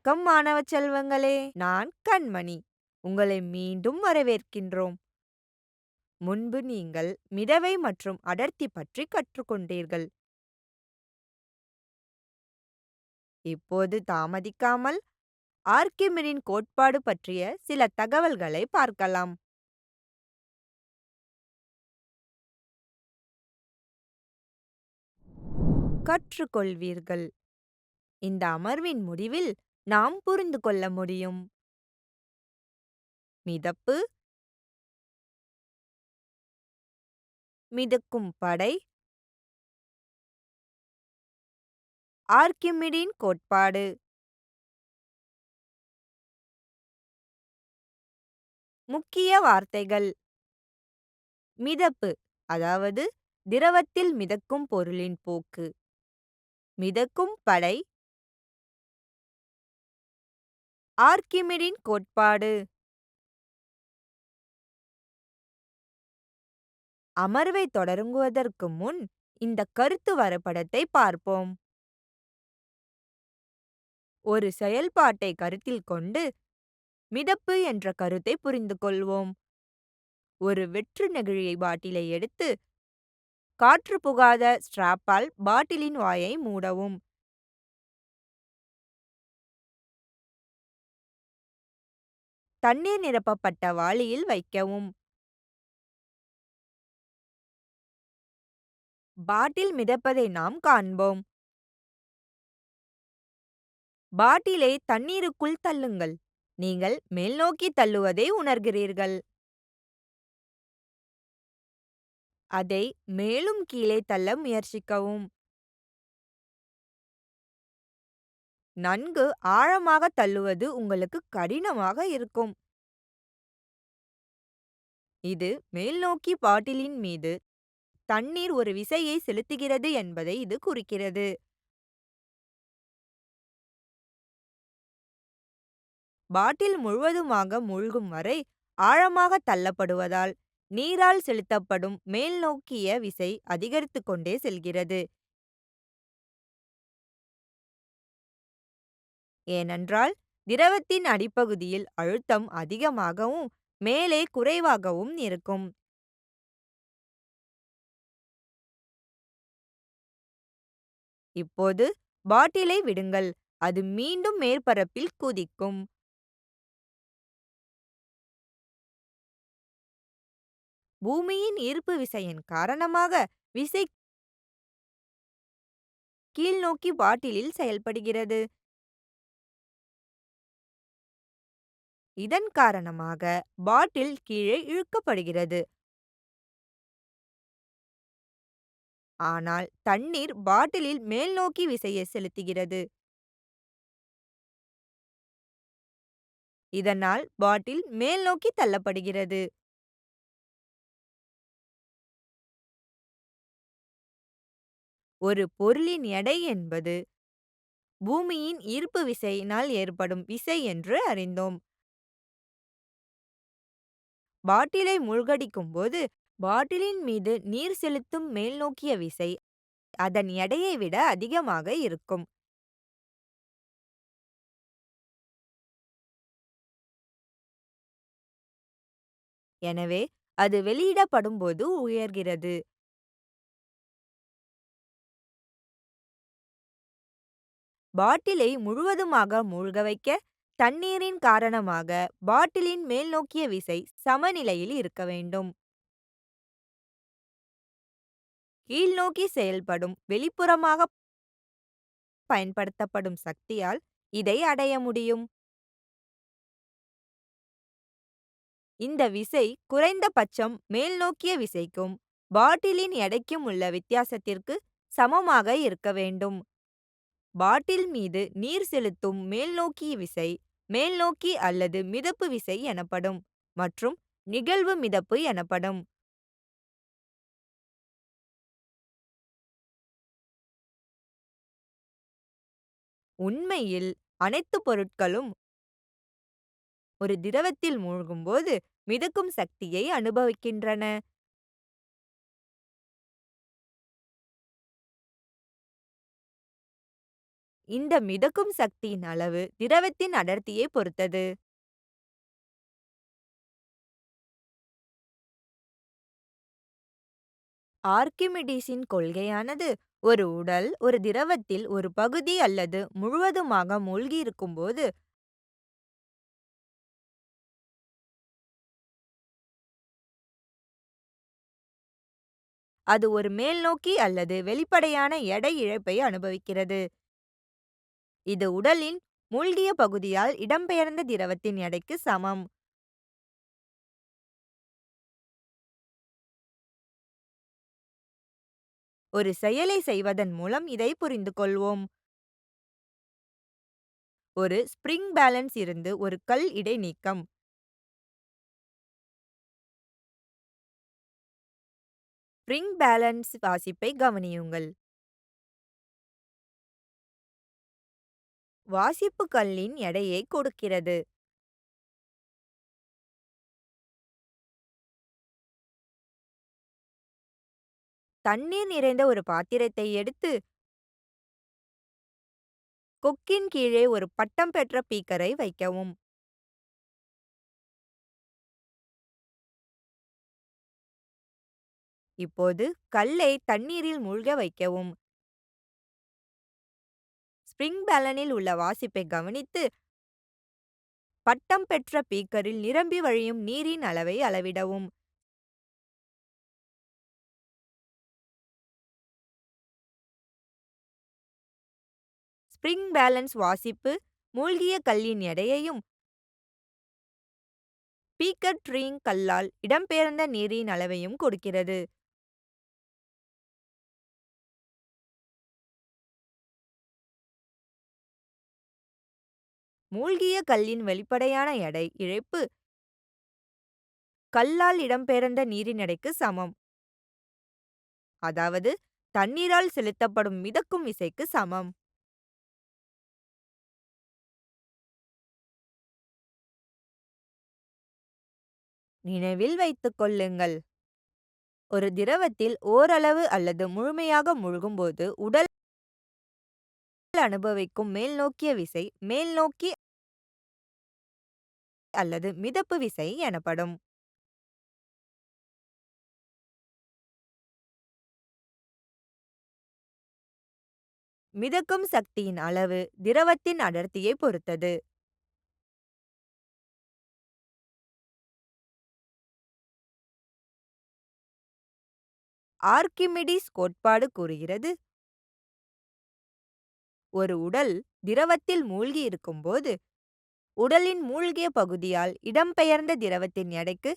வணக்கம் மாணவ செல்வங்களே, நான் கண்மணி. உங்களை மீண்டும் வரவேற்கின்றோம். முன்பு நீங்கள் மிதவை மற்றும் அடர்த்தி பற்றி கற்றுக்கொண்டீர்கள். இப்போது தாமதிக்காமல் ஆர்க்கிமிடின் கோட்பாடு பற்றிய சில தகவல்களை பார்க்கலாம். கற்றுக்கொள்வீர்கள். இந்த அமர்வின் முடிவில் நாம் புரிந்து கொள்ள முடியும். மிதப்பு, மிதக்கும் படை, ஆர்க்கிமிடின் கோட்பாடு. முக்கிய வார்த்தைகள்: மிதப்பு, அதாவது திரவத்தில் மிதக்கும் பொருளின் போக்கு. மிதக்கும் படை, ஆர்க்கிமிடின் கோட்பாடு. அமர்வை தொடங்குவதற்கு முன் இந்த கருத்து வரைபடத்தை பார்ப்போம். ஒரு செயல்பாட்டை கருத்தில் கொண்டு மிதப்பு என்ற கருத்தை புரிந்து கொள்வோம். ஒரு வெற்று நெகிழி பாட்டிலை எடுத்து காற்று புகாத ஸ்ட்ராப்பால் பாட்டிலின் வாயை மூடவும். தண்ணீர் நிரப்பப்பட்ட வாளியில் வைக்கவும். பாட்டில் மிதப்பதை நாம் காண்போம். பாட்டிலை தண்ணீருக்குள் தள்ளுங்கள். நீங்கள் மேல்நோக்கி தள்ளுவதை உணர்கிறீர்கள். அதை மேலும் கீழே தள்ள முயற்சிக்கவும். நன்கு ஆழமாக தள்ளுவது உங்களுக்கு கடினமாக இருக்கும். இது மேல்நோக்கி பாட்டிலின் மீது தண்ணீர் ஒரு விசையை செலுத்துகிறது என்பதை இது குறிக்கிறது. பாட்டில் முழுவதுமாக மூழ்கும் வரை ஆழமாக தள்ளப்படுவதால் நீரால் செலுத்தப்படும் மேல்நோக்கிய விசை அதிகரித்துக் கொண்டே செல்கிறது. ஏனென்றால் திரவத்தின் அடிப்பகுதியில் அழுத்தம் அதிகமாகவும் மேலே குறைவாகவும் இருக்கும். இப்போது பாட்டிலை விடுங்கள். அது மீண்டும் மேற்பரப்பில் குதிக்கும். பூமியின் ஈர்ப்பு விசையின் காரணமாக விசை கீழ்நோக்கி பாட்டிலில் செயல்படுகிறது. இதன் காரணமாக பாட்டில் கீழே இழுக்கப்படுகிறது. ஆனால் தண்ணீர் பாட்டிலில் மேல்நோக்கி விசையை செலுத்துகிறது. இதனால் பாட்டில் மேல்நோக்கி தள்ளப்படுகிறது. ஒரு பொருளின் எடை என்பது பூமியின் ஈர்ப்பு விசையினால் ஏற்படும் விசை என்று அறிந்தோம். பாட்டிலை மூழ்கடிக்கும் போது பாட்டிலின் மீது நீர் செலுத்தும் மேல்நோக்கிய விசை அதன் எடையை விட அதிகமாக இருக்கும். எனவே அது வெளியிடப்படும் போது உயர்கிறது. பாட்டிலை முழுவதுமாக மூழ்க வைக்க தண்ணீரின் காரணமாக பாட்டிலின் மேல்நோக்கிய விசை சமநிலையில் இருக்க வேண்டும். கீழ்நோக்கி செயல்படும் வெளிப்புறமாக பயன்படுத்தப்படும் சக்தியால் இதை அடைய முடியும். இந்த விசை குறைந்தபட்சம் மேல்நோக்கிய விசைக்கும் பாட்டிலின் எடைக்கும் உள்ள வித்தியாசத்திற்கு சமமாக இருக்க வேண்டும். பாட்டில் மீது நீர் செலுத்தும் மேல்நோக்கிய விசை மேல்நோக்கி அல்லது மிதப்பு விசை எனப்படும் மற்றும் நிகழ்வு மிதப்பு எனப்படும். உண்மையில் அனைத்து பொருட்களும் ஒரு திரவத்தில் மூழ்கும்போது மிதக்கும் சக்தியை அனுபவிக்கின்றன. இந்த மிதக்கும் சக்தியின் அளவு திரவத்தின் அடர்த்தியை பொறுத்தது. ஆர்க்கிமிடிஸின் கொள்கையானது ஒரு உடல் ஒரு திரவத்தில் ஒரு பகுதி அல்லது முழுவதுமாக மூழ்கியிருக்கும்போது அது ஒரு மேல்நோக்கி அல்லது வெளிப்படையான எடை இழப்பை அனுபவிக்கிறது. இது உடலின் மூழ்கிய பகுதியால் இடம்பெயர்ந்த திரவத்தின் எடைக்கு சமம். ஒரு செயலை செய்வதன் மூலம் இதை புரிந்து கொள்வோம். ஒரு ஸ்பிரிங் பேலன்ஸ் இருந்து ஒரு கல் இடைநீக்கம். ஸ்பிரிங் பேலன்ஸ் வாசிப்பை கவனியுங்கள். வாசிப்பு கல்லின் எடையை கொடுக்கிறது. தண்ணீர் நிறைந்த ஒரு பாத்திரத்தை எடுத்து கொக்கின் கீழே ஒரு பட்டம் பெற்ற பீக்கரை வைக்கவும். இப்போது கல்லை தண்ணீரில் மூழ்க வைக்கவும். ஸ்பிரிங் பேலனில் உள்ள வாசிப்பை கவனித்து பட்டம் பெற்ற பீக்கரில் நிரம்பி வழியும் நீரின் அளவை அளவிடவும். ஸ்பிரிங் பேலன்ஸ் வாசிப்பு மூழ்கிய கல்லின் எடையையும் பீக்கர் ட்ரீயிங் கல்லால் இடம்பெயர்ந்த நீரின் அளவையும் கொடுக்கிறது. மூழ்கிய கல்லின் வெளிப்படையான எடை இழப்பு கல்லால் இடம்பெயர்ந்த நீரின் எடைக்கு சமம். அதாவது தண்ணீரால் செலுத்தப்படும் மிதக்கும் விசைக்கு சமம். நினைவில் வைத்துக் கொள்ளுங்கள், ஒரு திரவத்தில் ஓரளவு அல்லது முழுமையாக மூழ்கும்போது உடல் அனுபவிக்கும் மேல்நோக்கிய விசை மேல்நோக்கி அல்லது மிதப்பு விசை எனப்படும். மிதக்கும் சக்தியின் அளவு திரவத்தின் அடர்த்தியை பொறுத்தது. ஆர்க்கிமிடிஸ் கோட்பாடு கூறுகிறது, ஒரு உடல் திரவத்தில் மூழ்கி இருக்கும்போது உடலின் மூழ்கிய பகுதியால் இடம்பெயர்ந்த திரவத்தின் எடைக்கு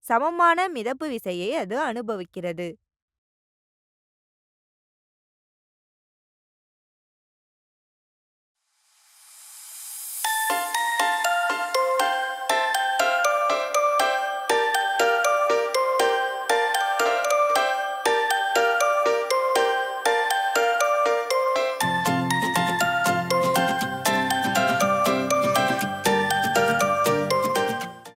சமமான மிதப்பு விசையை அது அனுபவிக்கிறது.